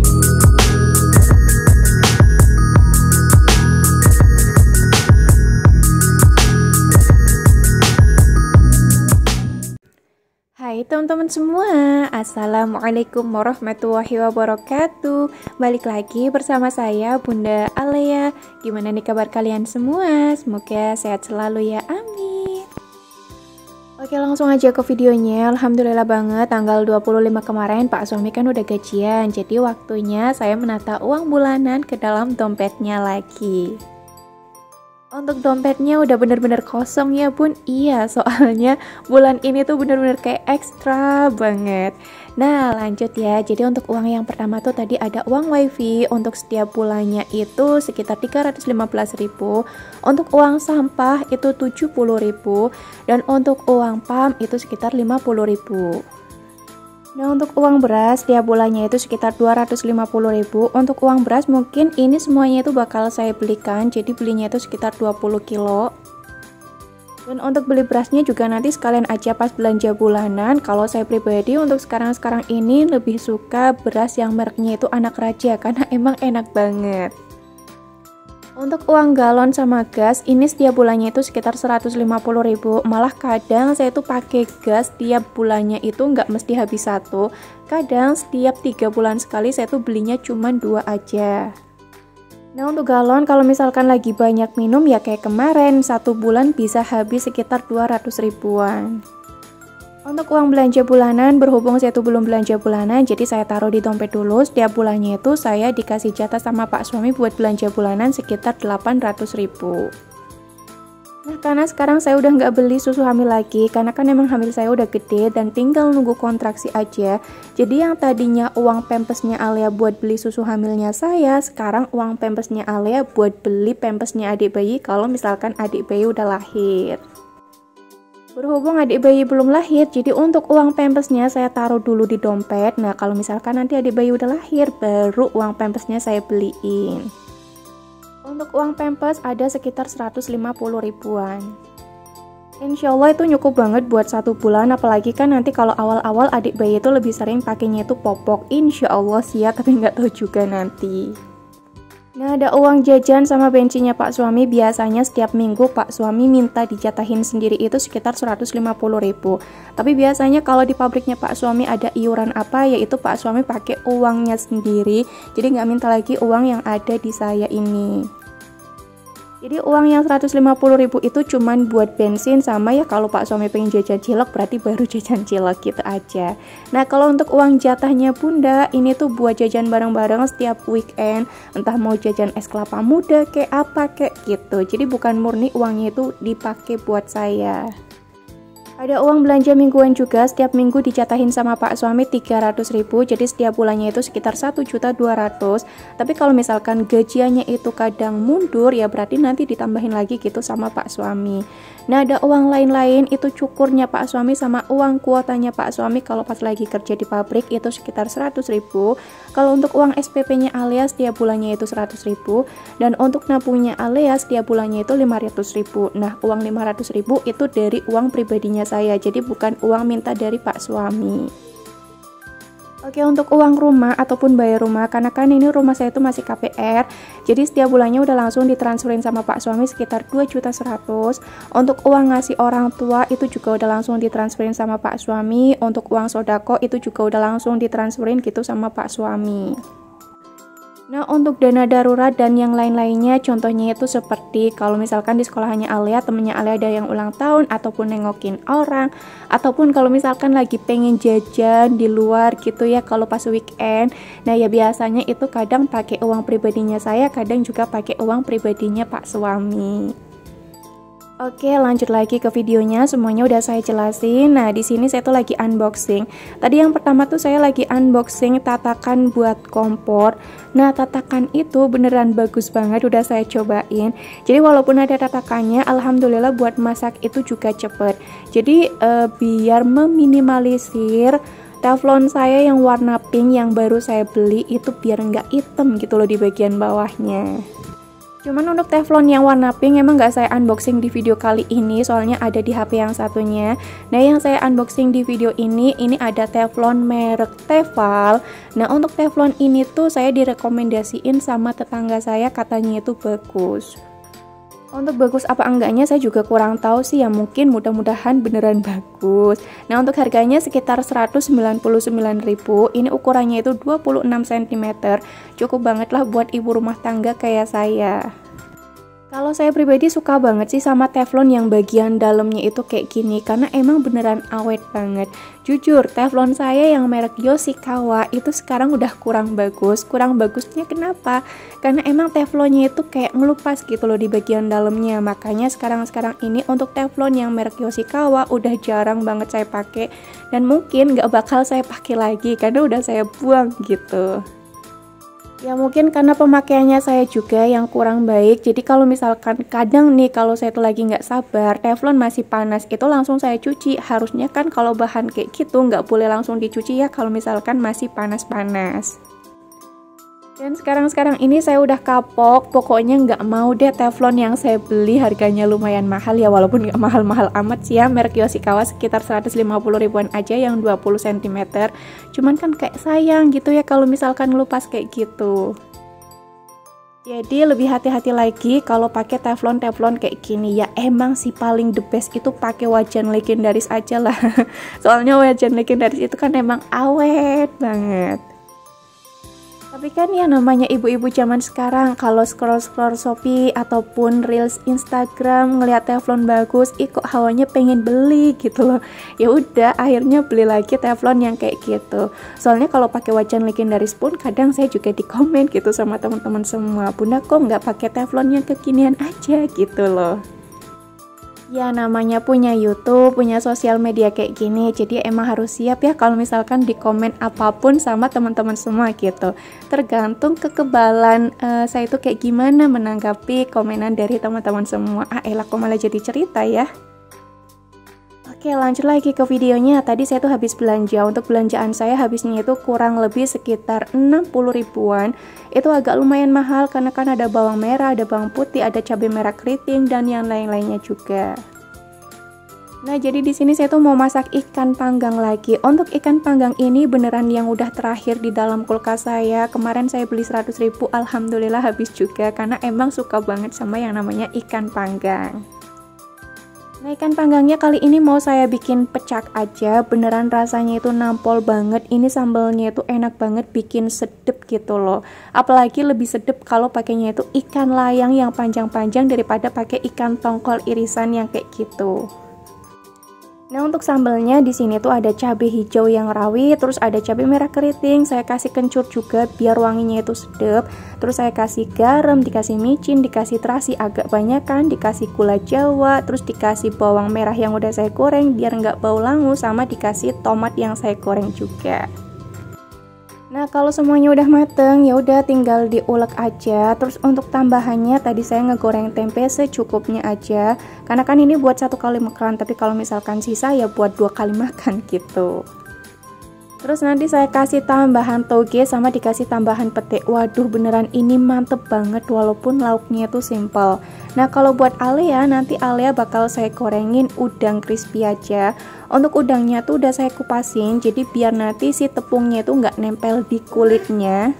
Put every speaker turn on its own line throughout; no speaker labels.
Hai teman-teman semua, Assalamualaikum warahmatullahi wabarakatuh. Balik lagi bersama saya Bunda Alea. Gimana nih kabar kalian semua? Semoga sehat selalu ya, amin. Oke, langsung aja ke videonya. Alhamdulillah banget, tanggal 25 kemarin Pak suami kan udah gajian. Jadi waktunya saya menata uang bulanan ke dalam dompetnya lagi. Untuk dompetnya udah bener-bener kosong ya bun. Iya, soalnya bulan ini tuh bener-bener kayak ekstra banget. Nah lanjut ya, jadi untuk uang yang pertama tuh tadi ada uang wifi. Untuk setiap bulannya itu sekitar 315.000. Untuk uang sampah itu 70.000. Dan untuk uang PAM itu sekitar 50.000. Nah untuk uang beras tiap bulannya itu sekitar 250.000. Untuk uang beras mungkin ini semuanya itu bakal saya belikan, jadi belinya itu sekitar 20 kilo. Dan untuk beli berasnya juga nanti sekalian aja pas belanja bulanan. Kalau saya pribadi untuk sekarang ini lebih suka beras yang mereknya itu Anak Raja karena emang enak banget. Untuk uang galon sama gas ini setiap bulannya itu sekitar 150.000. Malah kadang saya tuh pakai gas tiap bulannya itu nggak mesti habis satu. Kadang setiap 3 bulan sekali saya tuh belinya cuma 2 aja. Nah untuk galon kalau misalkan lagi banyak minum ya kayak kemarin 1 bulan bisa habis sekitar 200 ribuan. Untuk uang belanja bulanan, berhubung saya tuh belum belanja bulanan, jadi saya taruh di dompet dulu. Setiap bulannya itu saya dikasih jatah sama Pak suami buat belanja bulanan sekitar 800.000. Nah karena sekarang saya udah nggak beli susu hamil lagi, karena kan emang hamil saya udah gede dan tinggal nunggu kontraksi aja. Jadi yang tadinya uang pampasnya Alia buat beli susu hamilnya saya, sekarang uang pampasnya Alia buat beli pampasnya adik bayi kalau misalkan adik bayi udah lahir. Berhubung adik bayi belum lahir, jadi untuk uang pampasnya saya taruh dulu di dompet. Nah, kalau misalkan nanti adik bayi udah lahir, baru uang pampasnya saya beliin. Untuk uang pampas ada sekitar 150 ribuan. Insya Allah itu cukup banget buat 1 bulan, apalagi kan nanti kalau awal-awal adik bayi itu lebih sering pakainya itu popok. Insya Allah sih ya, tapi nggak tahu juga nanti. Nah ada uang jajan sama bensinnya Pak suami, biasanya setiap minggu Pak suami minta dijatahin sendiri itu sekitar 150.000. Tapi biasanya kalau di pabriknya Pak suami ada iuran apa, yaitu Pak suami pakai uangnya sendiri, jadi nggak minta lagi uang yang ada di saya ini. Jadi uang yang 150.000 itu cuman buat bensin sama ya kalau Pak suami pengen jajan cilok berarti baru jajan cilok gitu aja. Nah kalau untuk uang jatahnya bunda ini tuh buat jajan bareng-bareng setiap weekend, entah mau jajan es kelapa muda kayak apa kayak gitu. Jadi bukan murni uangnya itu dipakai buat saya. Ada uang belanja mingguan juga, setiap minggu dijatahin sama Pak suami 300.000, jadi setiap bulannya itu sekitar 1.200.000. Tapi kalau misalkan gajiannya itu kadang mundur, ya berarti nanti ditambahin lagi gitu sama Pak suami. Nah ada uang lain-lain itu cukurnya Pak suami sama uang kuotanya Pak suami kalau pas lagi kerja di pabrik itu sekitar 100.000. Kalau untuk uang SPP-nya Alia setiap bulannya itu 100.000, dan untuk nabungnya Alia setiap bulannya itu 500.000. Nah uang 500.000 itu dari uang pribadinya saya, jadi bukan uang minta dari Pak suami. Oke, untuk uang rumah ataupun bayar rumah, karena kan ini rumah saya itu masih KPR, jadi setiap bulannya udah langsung ditransferin sama Pak suami sekitar 2.100.000. Untuk uang ngasih orang tua itu juga udah langsung ditransferin sama Pak suami. Untuk uang sodako itu juga udah langsung ditransferin gitu sama Pak suami. Nah untuk dana darurat dan yang lain-lainnya contohnya itu seperti kalau misalkan di sekolahannya Alia, temennya Alia ada yang ulang tahun ataupun nengokin orang, ataupun kalau misalkan lagi pengen jajan di luar gitu ya kalau pas weekend. Nah ya biasanya itu kadang pakai uang pribadinya saya, kadang juga pakai uang pribadinya Pak suami. Oke, lanjut lagi ke videonya. Semuanya udah saya jelasin. Nah, di sini saya tuh lagi unboxing. Tadi yang pertama tuh saya lagi unboxing tatakan buat kompor. Nah, tatakan itu beneran bagus banget, udah saya cobain. Jadi walaupun ada tatakannya, alhamdulillah buat masak itu juga cepet. Jadi biar meminimalisir teflon saya yang warna pink yang baru saya beli itu biar nggak hitam gitu loh di bagian bawahnya. Cuman untuk teflon yang warna pink emang nggak saya unboxing di video kali ini, soalnya ada di HP yang satunya. Nah, yang saya unboxing di video ini ada teflon merek Tefal. Nah, untuk teflon ini tuh saya direkomendasiin sama tetangga saya, katanya itu bagus. Untuk bagus apa enggaknya saya juga kurang tahu sih ya, mungkin mudah-mudahan beneran bagus. Nah, untuk harganya sekitar 199.000. Ini ukurannya itu 26 cm. Cukup banget lah buat ibu rumah tangga kayak saya. Kalau saya pribadi suka banget sih sama teflon yang bagian dalamnya itu kayak gini, karena emang beneran awet banget. Jujur, teflon saya yang merek Yoshikawa itu sekarang udah kurang bagus. Kurang bagusnya kenapa? Karena emang teflonnya itu kayak ngelupas gitu loh di bagian dalamnya. Makanya sekarang ini untuk teflon yang merek Yoshikawa udah jarang banget saya pakai, dan mungkin gak bakal saya pakai lagi karena udah saya buang gitu. Ya mungkin karena pemakaiannya saya juga yang kurang baik. Jadi kalau misalkan kadang nih kalau saya tuh lagi nggak sabar, teflon masih panas, itu langsung saya cuci. Harusnya kan kalau bahan kayak gitu nggak boleh langsung dicuci ya kalau misalkan masih panas-panas. Dan sekarang ini saya udah kapok, pokoknya nggak mau deh teflon yang saya beli harganya lumayan mahal ya, walaupun nggak mahal-mahal amat sih ya, merek Yoshikawa sekitar 150 ribuan aja yang 20 cm. Cuman kan kayak sayang gitu ya kalau misalkan ngelupas kayak gitu. Jadi lebih hati-hati lagi kalau pakai teflon kayak gini ya. Emang sih paling the best itu pakai wajan legendaris aja lah. Soalnya wajan legendaris itu kan emang awet banget. Tapi kan ya namanya ibu-ibu zaman sekarang, kalau scroll Shopee ataupun Reels Instagram ngelihat teflon bagus, kok hawanya pengen beli gitu loh. Ya udah, akhirnya beli lagi teflon yang kayak gitu. Soalnya kalau pakai wajan legendaris pun kadang saya juga di komen gitu sama teman-teman semua, "Bunda kok nggak pakai teflon yang kekinian aja?" gitu loh. Ya namanya punya YouTube, punya sosial media kayak gini, jadi emang harus siap ya kalau misalkan di komen apapun sama teman-teman semua gitu. Tergantung kekebalan saya itu kayak gimana menanggapi komenan dari teman-teman semua. Elah kok malah jadi cerita ya. Oke, lanjut lagi ke videonya. Tadi saya tuh habis belanja. Untuk belanjaan saya habisnya itu kurang lebih sekitar 60 ribuan. Itu agak lumayan mahal karena kan ada bawang merah, ada bawang putih, ada cabai merah keriting dan yang lain-lainnya juga. Nah, jadi di sini saya tuh mau masak ikan panggang lagi. Untuk ikan panggang ini beneran yang udah terakhir di dalam kulkas saya. Kemarin saya beli 100 ribu, alhamdulillah habis juga karena emang suka banget sama yang namanya ikan panggang. Nah, ikan panggangnya kali ini mau saya bikin pecak aja, beneran rasanya itu nampol banget. Ini sambalnya itu enak banget, bikin sedep gitu loh. Apalagi lebih sedep kalau pakainya itu ikan layang yang panjang-panjang daripada pakai ikan tongkol irisan yang kayak gitu. Nah, untuk sambalnya di sini tuh ada cabai hijau yang rawit, terus ada cabai merah keriting, saya kasih kencur juga biar wanginya itu sedap. Terus saya kasih garam, dikasih micin, dikasih terasi agak banyak kan, dikasih gula jawa, terus dikasih bawang merah yang udah saya goreng biar nggak bau langu, sama dikasih tomat yang saya goreng juga. Nah, kalau semuanya udah mateng, ya udah tinggal diulek aja. Terus untuk tambahannya tadi saya ngegoreng tempe secukupnya aja. Karena kan ini buat 1 kali makan, tapi kalau misalkan sisa ya buat 2 kali makan gitu. Terus nanti saya kasih tambahan toge sama dikasih tambahan pete. Waduh, beneran ini mantep banget walaupun lauknya itu simple. Nah, kalau buat Alea, nanti Alea bakal saya gorengin udang crispy aja. Untuk udangnya tuh udah saya kupasin, jadi biar nanti si tepungnya itu nggak nempel di kulitnya.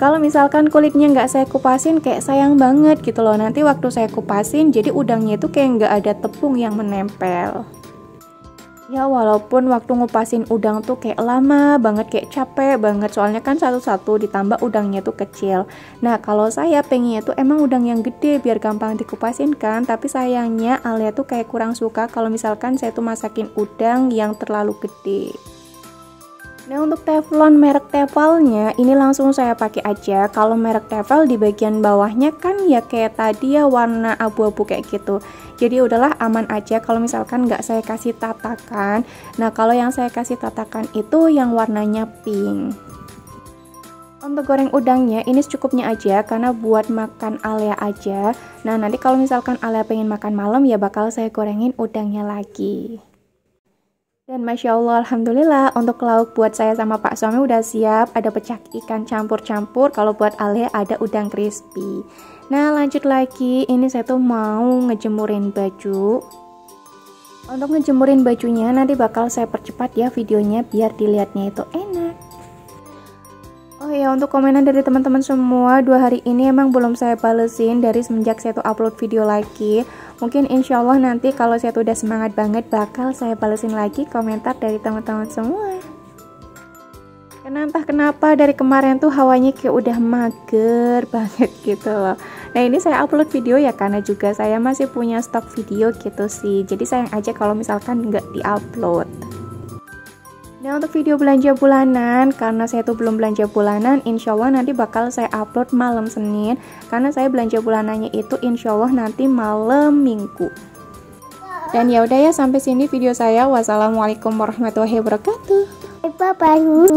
Kalau misalkan kulitnya nggak saya kupasin, kayak sayang banget gitu loh. Nanti waktu saya kupasin, jadi udangnya itu kayak nggak ada tepung yang menempel. Ya walaupun waktu ngupasin udang tuh kayak lama banget, kayak capek banget, soalnya kan satu-satu ditambah udangnya tuh kecil. Nah, kalau saya pengennya tuh emang udang yang gede biar gampang dikupasin kan, tapi sayangnya Alia tuh kayak kurang suka kalau misalkan saya tuh masakin udang yang terlalu gede. Nah, untuk teflon merek Tefalnya ini langsung saya pakai aja. Kalau merek Tefal di bagian bawahnya kan ya kayak tadi ya warna abu-abu kayak gitu. Jadi udahlah aman aja kalau misalkan nggak saya kasih tatakan. Nah, kalau yang saya kasih tatakan itu yang warnanya pink. Untuk goreng udangnya ini secukupnya aja karena buat makan Alia aja. Nah, nanti kalau misalkan Alia pengen makan malam ya bakal saya gorengin udangnya lagi. Dan Masya Allah, Alhamdulillah untuk lauk buat saya sama Pak suami udah siap. Ada pecak ikan campur-campur, kalau buat Ale ada udang crispy. Nah lanjut lagi, ini saya tuh mau ngejemurin baju. Untuk ngejemurin bajunya nanti bakal saya percepat ya videonya biar dilihatnya itu enak. Oh ya, untuk komenan dari teman-teman semua 2 hari ini emang belum saya balesin dari semenjak saya tuh upload video lagi. Mungkin insya Allah nanti kalau saya tuh udah semangat banget bakal saya balesin lagi komentar dari teman-teman semua. Karena entah kenapa dari kemarin tuh hawanya kayak udah mager banget gitu loh. Nah ini saya upload video ya karena juga saya masih punya stok video gitu sih. Jadi sayang aja kalau misalkan nggak di-upload. Nah untuk video belanja bulanan, karena saya tuh belum belanja bulanan, insya Allah nanti bakal saya upload malam Senin. Karena saya belanja bulanannya itu insya Allah nanti malam Minggu. Dan ya udah ya, sampai sini video saya. Wassalamualaikum warahmatullahi wabarakatuh.
Bye bye.